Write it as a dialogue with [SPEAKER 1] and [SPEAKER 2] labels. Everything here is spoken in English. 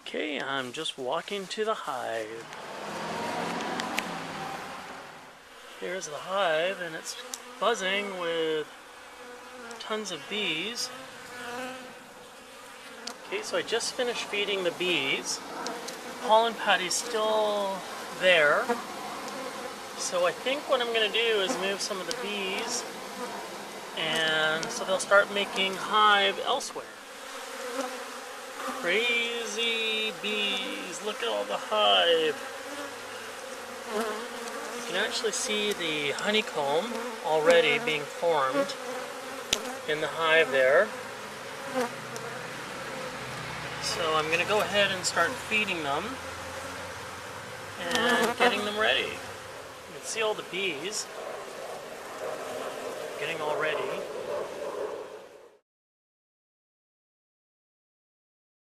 [SPEAKER 1] Okay, I'm just walking to the hive. Here's the hive, and it's buzzing with tons of bees. Okay, so I just finished feeding the bees. Pollen patty's still there. So I think what I'm going to do is move some of the bees, and so they'll start making hive elsewhere. Crazy bees, look at all the hive. You can actually see the honeycomb already being formed in the hive there. So I'm going to go ahead and start feeding them and getting them ready. You can see all the bees getting all ready.